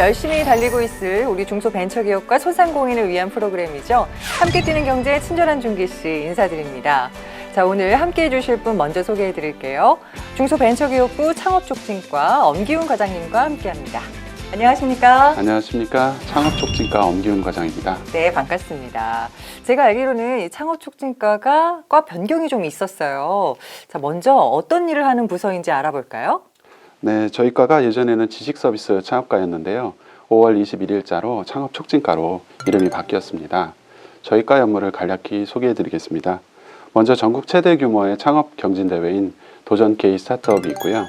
열심히 달리고 있을 우리 중소벤처기업과 소상공인을 위한 프로그램이죠. 함께 뛰는 경제 친절한 준기씨 인사드립니다. 자, 오늘 함께 해주실 분 먼저 소개해드릴게요. 중소벤처기업부 창업촉진과 엄기훈 과장님과 함께합니다. 안녕하십니까? 안녕하십니까? 창업촉진과 엄기훈 과장입니다. 네, 반갑습니다. 제가 알기로는 이 창업촉진과가 과 변경이 좀 있었어요. 자, 먼저 어떤 일을 하는 부서인지 알아볼까요? 네, 저희 과가 예전에는 지식서비스 창업과였는데요. 5월 21일자로 창업촉진과로 이름이 바뀌었습니다. 저희 과 업무를 간략히 소개해드리겠습니다. 먼저 전국 최대 규모의 창업 경진대회인 도전 K 스타트업이 있고요.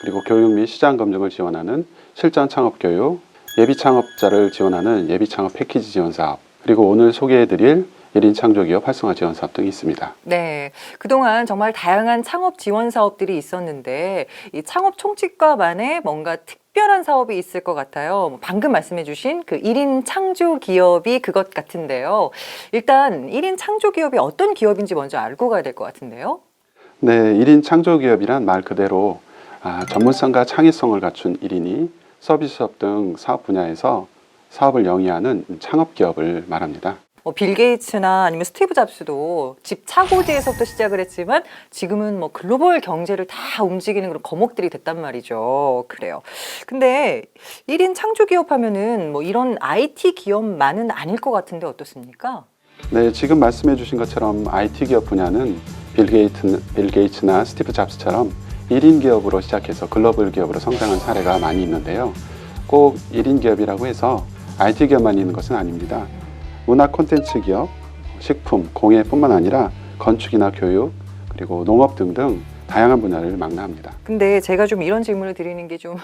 그리고 교육 및 시장 검증을 지원하는 실전 창업 교육, 예비 창업자를 지원하는 예비 창업 패키지 지원 사업, 그리고 오늘 소개해드릴 1인 창조기업 활성화 지원 사업 등이 있습니다. 네, 그동안 정말 다양한 창업 지원 사업들이 있었는데 이 창업 총칙과만의 뭔가 특별한 사업이 있을 것 같아요. 방금 말씀해 주신 그 1인 창조기업이 그것 같은데요. 일단 1인 창조기업이 어떤 기업인지 먼저 알고 가야 될 것 같은데요. 네, 1인 창조기업이란 말 그대로 전문성과 창의성을 갖춘 1인이 서비스업 등 사업 분야에서 사업을 영위하는 창업기업을 말합니다. 빌 게이츠나 아니면 스티브 잡스도 집 차고지에서부터 시작을 했지만 지금은 글로벌 경제를 다 움직이는 그런 거목들이 됐단 말이죠. 그래요. 근데 1인 창조기업 하면은 이런 IT 기업만은 아닐 것 같은데 어떻습니까? 네, 지금 말씀해 주신 것처럼 IT 기업 분야는 빌 게이츠나 스티브 잡스처럼 1인 기업으로 시작해서 글로벌 기업으로 성장한 사례가 많이 있는데요. 꼭 1인 기업이라고 해서 IT 기업만 있는 것은 아닙니다. 문화 콘텐츠 기업, 식품, 공예뿐만 아니라 건축이나 교육, 그리고 농업 등등 다양한 분야를 망라합니다. 근데 제가 좀 이런 질문을 드리는 게 좀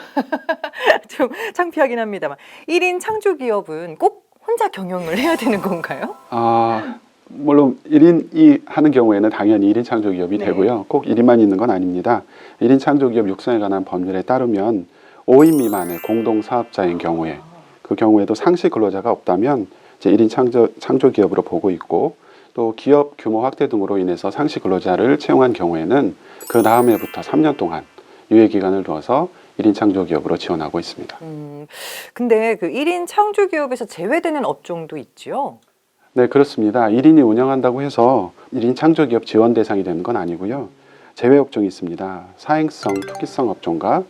창피하긴 합니다만 1인 창조기업은 꼭 혼자 경영을 해야 되는 건가요? 물론 1인이 하는 경우에는 당연히 1인 창조기업이 네. 되고요. 꼭 1인만 있는 건 아닙니다. 1인 창조기업 육성에 관한 법률에 따르면 5인 미만의 공동사업자인 경우에 그 경우에도 상시 근로자가 없다면 이제 1인 창조기업으로 보고 있고 또 기업 규모 확대 등으로 인해서 상시 근로자를 채용한 경우에는 그 다음 해부터 3년 동안 유예기간을 두어서 1인 창조기업으로 지원하고 있습니다. 근데 그 1인 창조기업에서 제외되는 업종도 있죠? 네, 그렇습니다. 1인이 운영한다고 해서 1인 창조기업 지원 대상이 되는 건 아니고요. 제외 업종이 있습니다. 사행성, 투기성 업종과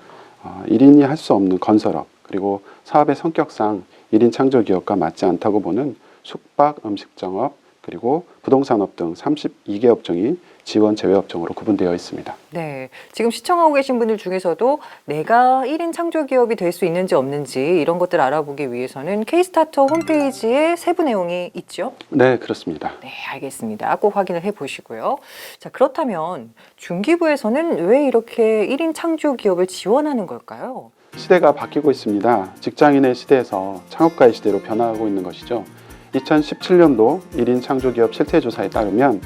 1인이 할 수 없는 건설업, 그리고 사업의 성격상 1인 창조기업과 맞지 않다고 보는 숙박, 음식점업, 그리고 부동산업 등 32개 업종이 지원 제외 업종으로 구분되어 있습니다. 네, 지금 시청하고 계신 분들 중에서도 내가 1인 창조기업이 될 수 있는지 없는지 이런 것들 알아보기 위해서는 K-스타트업 홈페이지에 세부 내용이 있죠? 네, 그렇습니다. 네, 알겠습니다. 꼭 확인을 해보시고요. 자, 그렇다면 중기부에서는 왜 이렇게 1인 창조기업을 지원하는 걸까요? 시대가 바뀌고 있습니다. 직장인의 시대에서 창업가의 시대로 변화하고 있는 것이죠. 2017년도 1인 창조기업 실태조사에 따르면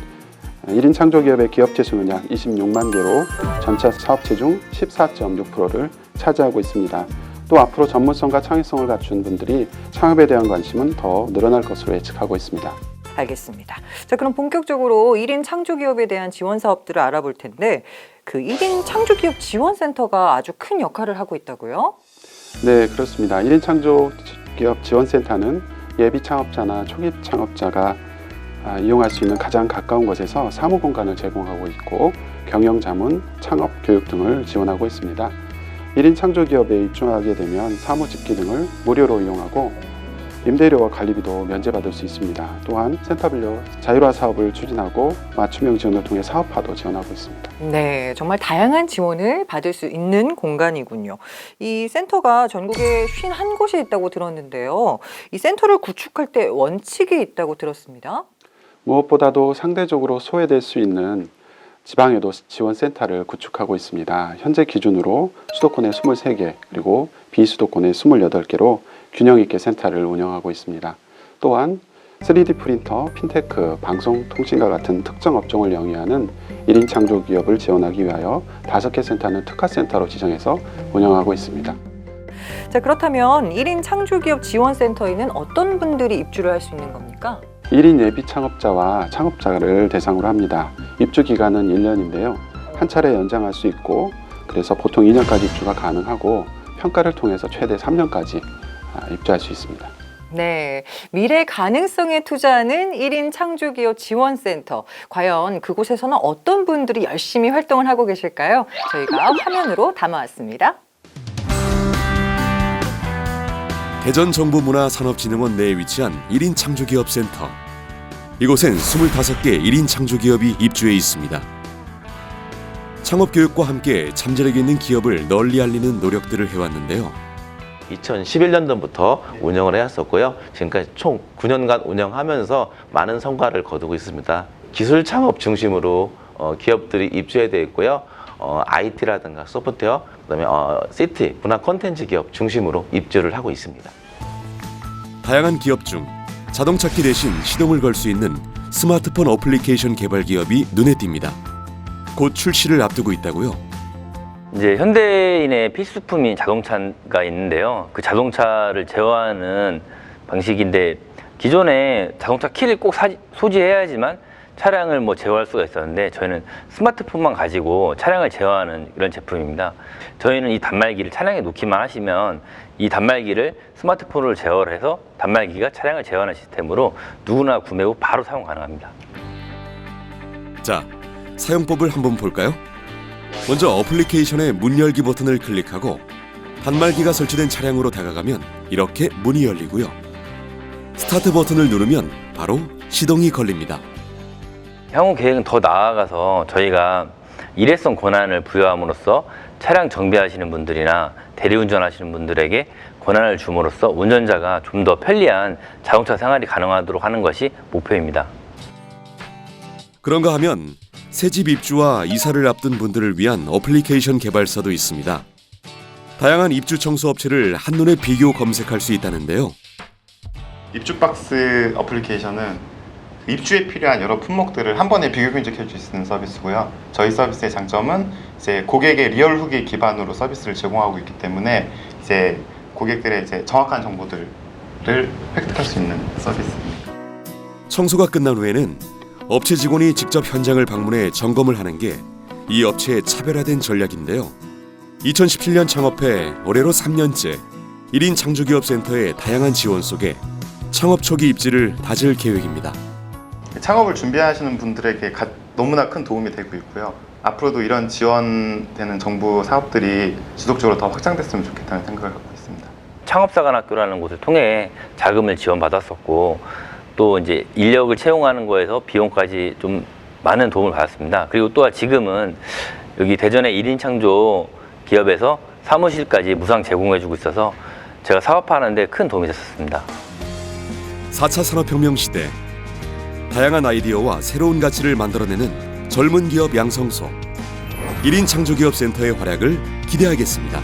1인 창조기업의 기업체 수는 약 26만 개로 전체 사업체 중 14.6%를 차지하고 있습니다. 또 앞으로 전문성과 창의성을 갖춘 분들이 창업에 대한 관심은 더 늘어날 것으로 예측하고 있습니다. 알겠습니다. 자, 그럼 본격적으로 1인 창조기업에 대한 지원 사업들을 알아볼 텐데 그 1인 창조기업 지원센터가 아주 큰 역할을 하고 있다고요? 네, 그렇습니다. 1인 창조기업 지원센터는 예비 창업자나 초기 창업자가 이용할 수 있는 가장 가까운 곳에서 사무 공간을 제공하고 있고 경영 자문, 창업 교육 등을 지원하고 있습니다. 1인 창조기업에 입주하게 되면 사무 집기 등을 무료로 이용하고 임대료와 관리비도 면제받을 수 있습니다. 또한 센터별로 자율화 사업을 추진하고 맞춤형 지원을 통해 사업화도 지원하고 있습니다. 네, 정말 다양한 지원을 받을 수 있는 공간이군요. 이 센터가 전국에 51곳에 있다고 들었는데요. 이 센터를 구축할 때 원칙이 있다고 들었습니다. 무엇보다도 상대적으로 소외될 수 있는 지방에도 지원센터를 구축하고 있습니다. 현재 기준으로 수도권에 23개 그리고 비수도권에 28개로 균형 있게 센터를 운영하고 있습니다. 또한 3D 프린터, 핀테크, 방송통신과 같은 특정 업종을 영위하는 1인 창조기업을 지원하기 위하여 5개 센터는 특화센터로 지정해서 운영하고 있습니다. 자, 그렇다면 1인 창조기업 지원센터에는 어떤 분들이 입주를 할 수 있는 겁니까? 1인 예비 창업자와 창업자를 대상으로 합니다. 입주 기간은 1년인데요. 한 차례 연장할 수 있고 그래서 보통 2년까지 입주가 가능하고 평가를 통해서 최대 3년까지 입주할 수 있습니다. 네, 미래 가능성에 투자하는 1인 창조기업 지원센터. 과연 그곳에서는 어떤 분들이 열심히 활동을 하고 계실까요? 저희가 화면으로 담아왔습니다. 대전정보문화산업진흥원 내에 위치한 1인 창조기업센터. 이곳엔 25개 1인 창조기업이 입주해 있습니다. 창업교육과 함께 잠재력 있는 기업을 널리 알리는 노력들을 해왔는데요. 2011년도부터 운영을 해왔었고요. 지금까지 총 9년간 운영하면서 많은 성과를 거두고 있습니다. 기술 창업 중심으로 기업들이 입주해 되어 있고요. IT라든가 소프트웨어, 그다음에 CT, 문화 콘텐츠 기업 중심으로 입주를 하고 있습니다. 다양한 기업 중 자동차키 대신 시동을 걸 수 있는 스마트폰 어플리케이션 개발 기업이 눈에 띕니다. 곧 출시를 앞두고 있다고요? 이제 현대인의 필수품인 자동차가 있는데요. 그 자동차를 제어하는 방식인데 기존에 자동차 키를 꼭 소지해야지만 차량을 제어할 수가 있었는데 저희는 스마트폰만 가지고 차량을 제어하는 이런 제품입니다. 저희는 이 단말기를 차량에 놓기만 하시면 이 단말기를 스마트폰으로 제어를 해서 단말기가 차량을 제어하는 시스템으로 누구나 구매 후 바로 사용 가능합니다. 자, 사용법을 한번 볼까요? 먼저 어플리케이션의 문 열기 버튼을 클릭하고 단말기가 설치된 차량으로 다가가면 이렇게 문이 열리고요. 스타트 버튼을 누르면 바로 시동이 걸립니다. 향후 계획은 더 나아가서 저희가 일회성 권한을 부여함으로써 차량 정비하시는 분들이나 대리운전하시는 분들에게 권한을 줌으로써 운전자가 좀 더 편리한 자동차 생활이 가능하도록 하는 것이 목표입니다. 그런가 하면 새집 입주와 이사를 앞둔 분들을 위한 어플리케이션 개발사도 있습니다. 다양한 입주 청소 업체를 한눈에 비교 검색할 수 있다는데요. 입주박스 어플리케이션은 입주에 필요한 여러 품목들을 한 번에 비교 분석해 줄 수 있는 서비스고요. 저희 서비스의 장점은 이제 고객의 리얼 후기 기반으로 서비스를 제공하고 있기 때문에 이제 고객들의 이제 정확한 정보들을 획득할 수 있는 서비스입니다. 청소가 끝난 후에는 업체 직원이 직접 현장을 방문해 점검을 하는 게 이 업체의 차별화된 전략인데요. 2017년 창업해 올해로 3년째 1인 창조기업센터의 다양한 지원 속에 창업 초기 입지를 다질 계획입니다. 창업을 준비하시는 분들에게 너무나 큰 도움이 되고 있고요. 앞으로도 이런 지원되는 정부 사업들이 지속적으로 더 확장됐으면 좋겠다는 생각을 갖고 있습니다. 창업사관학교라는 곳을 통해 자금을 지원받았었고 또 이제 인력을 채용하는 거에서 비용까지 좀 많은 도움을 받았습니다. 그리고 또한 지금은 여기 대전의 1인 창조 기업에서 사무실까지 무상 제공해주고 있어서 제가 사업하는 데 큰 도움이 됐었습니다. 4차 산업혁명 시대 다양한 아이디어와 새로운 가치를 만들어내는 젊은 기업 양성소 1인 창조기업센터의 활약을 기대하겠습니다.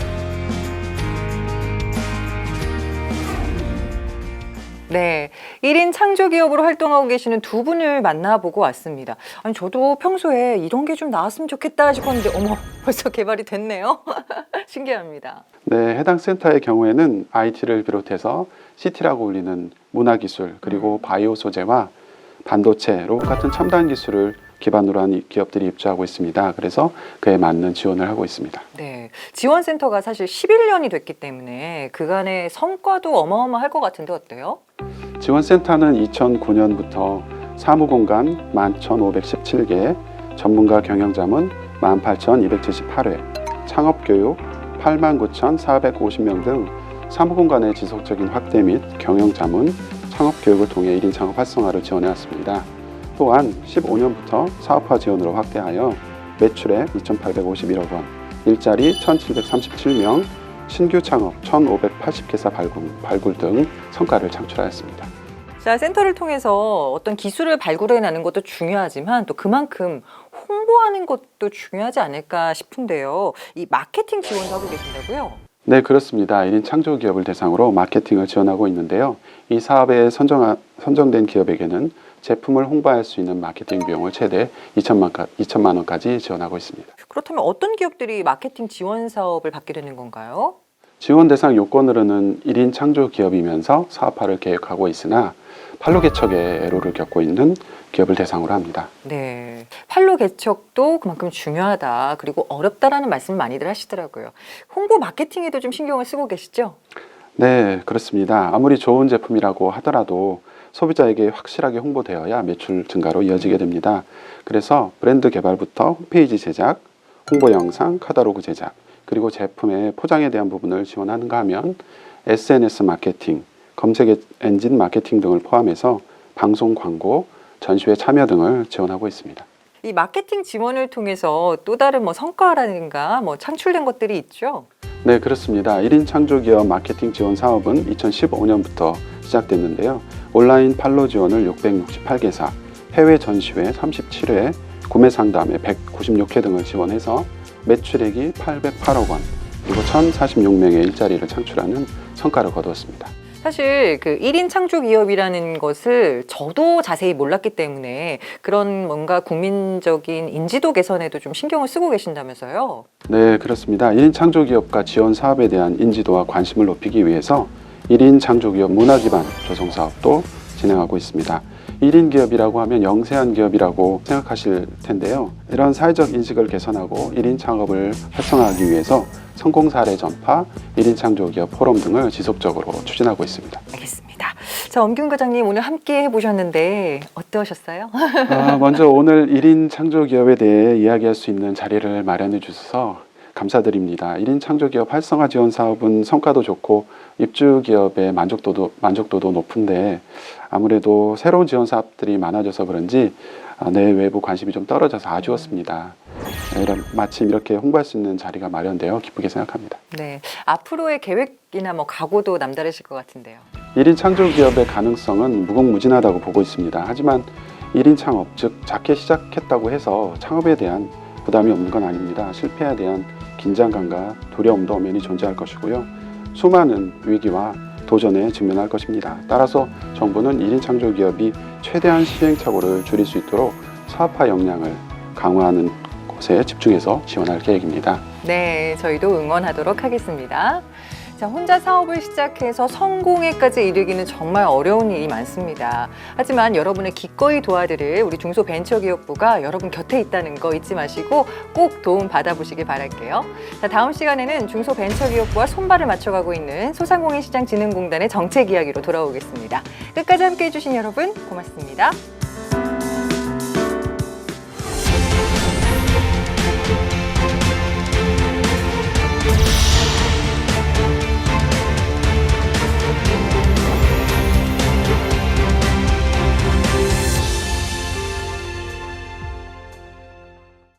네, 1인 창조기업으로 활동하고 계시는 두 분을 만나보고 왔습니다. 아니, 저도 평소에 이런 게 좀 나왔으면 좋겠다 싶었는데 어머, 벌써 개발이 됐네요. 신기합니다. 네, 해당 센터의 경우에는 IT를 비롯해서 CT라고 불리는 문화기술 그리고 바이오 소재와 반도체, 로봇 같은 첨단 기술을 기반으로 한 기업들이 입주하고 있습니다. 그래서 그에 맞는 지원을 하고 있습니다. 네, 지원센터가 사실 11년이 됐기 때문에 그간의 성과도 어마어마할 것 같은데 어때요? 지원센터는 2009년부터 사무공간 11,517개, 전문가 경영자문 18,278회, 창업교육 89,450명 등 사무공간의 지속적인 확대 및 경영자문, 창업교육을 통해 1인 창업 활성화를 지원해왔습니다. 또한 15년부터 사업화 지원으로 확대하여 매출액 2,851억 원, 일자리 1,737명, 신규 창업 1,580개사 발굴 등 성과를 창출하였습니다. 자, 센터를 통해서 어떤 기술을 발굴해내는 것도 중요하지만 또 그만큼 홍보하는 것도 중요하지 않을까 싶은데요. 이 마케팅 지원도 하고 계신다고요? 네, 그렇습니다. 1인 창조기업을 대상으로 마케팅을 지원하고 있는데요. 이 사업에 선정된 기업에게는 제품을 홍보할 수 있는 마케팅 비용을 최대 2천만 원까지 지원하고 있습니다. 그렇다면 어떤 기업들이 마케팅 지원 사업을 받게 되는 건가요? 지원 대상 요건으로는 1인 창조 기업이면서 사업화를 계획하고 있으나 판로 개척에 애로를 겪고 있는 기업을 대상으로 합니다. 네, 판로 개척도 그만큼 중요하다. 그리고 어렵다라는 말씀을 많이들 하시더라고요. 홍보 마케팅에도 좀 신경을 쓰고 계시죠? 네, 그렇습니다. 아무리 좋은 제품이라고 하더라도 소비자에게 확실하게 홍보되어야 매출 증가로 이어지게 됩니다. 그래서 브랜드 개발부터 홈페이지 제작, 홍보 영상, 카탈로그 제작, 그리고 제품의 포장에 대한 부분을 지원하는가 하면 SNS 마케팅, 검색 엔진 마케팅 등을 포함해서 방송 광고, 전시회 참여 등을 지원하고 있습니다. 이 마케팅 지원을 통해서 또 다른 뭐 성과라든가 뭐 창출된 것들이 있죠? 네, 그렇습니다. 1인 창조기업 마케팅 지원 사업은 2015년부터 시작됐는데요. 온라인 판로 지원을 668개사, 해외 전시회 37회, 구매 상담회 196회 등을 지원해서 매출액이 808억 원, 그리고 1,046명의 일자리를 창출하는 성과를 거두었습니다. 사실 그 1인 창조 기업이라는 것을 저도 자세히 몰랐기 때문에 그런 뭔가 국민적인 인지도 개선에도 좀 신경을 쓰고 계신다면서요? 네, 그렇습니다. 1인 창조기업과 지원 사업에 대한 인지도와 관심을 높이기 위해서 1인 창조기업 문화기반 조성 사업도 진행하고 있습니다. 1인 기업이라고 하면 영세한 기업이라고 생각하실 텐데요. 이런 사회적 인식을 개선하고 1인 창업을 활성화하기 위해서 성공 사례 전파, 1인 창조기업 포럼 등을 지속적으로 추진하고 있습니다. 알겠습니다. 자, 엄균 과장님 오늘 함께 해보셨는데 어떠셨어요? 먼저 오늘 1인 창조기업에 대해 이야기할 수 있는 자리를 마련해 주셔서 감사드립니다. 1인 창조기업 활성화 지원 사업은 성과도 좋고 입주 기업의 만족도도 높은데 아무래도 새로운 지원 사업들이 많아져서 그런지 내외부 관심이 좀 떨어져서 아쉬웠습니다. 마침 이렇게 홍보할 수 있는 자리가 마련되어 기쁘게 생각합니다. 네, 앞으로의 계획이나 뭐 각오도 남다르실 것 같은데요. 1인 창조기업의 가능성은 무궁무진하다고 보고 있습니다. 하지만 1인 창업, 즉 작게 시작했다고 해서 창업에 대한 부담이 없는 건 아닙니다. 실패에 대한 긴장감과 두려움도 엄연히 존재할 것이고요. 수많은 위기와 도전에 직면할 것입니다. 따라서 정부는 1인 창조기업이 최대한 시행착오를 줄일 수 있도록 사업화 역량을 강화하는 곳에 집중해서 지원할 계획입니다. 네, 저희도 응원하도록 하겠습니다. 자, 혼자 사업을 시작해서 성공에까지 이르기는 정말 어려운 일이 많습니다. 하지만 여러분의 기꺼이 도와드릴 우리 중소벤처기업부가 여러분 곁에 있다는 거 잊지 마시고 꼭 도움 받아보시길 바랄게요. 자, 다음 시간에는 중소벤처기업부와 손발을 맞춰가고 있는 소상공인시장진흥공단의 정책 이야기로 돌아오겠습니다. 끝까지 함께해 주신 여러분 고맙습니다.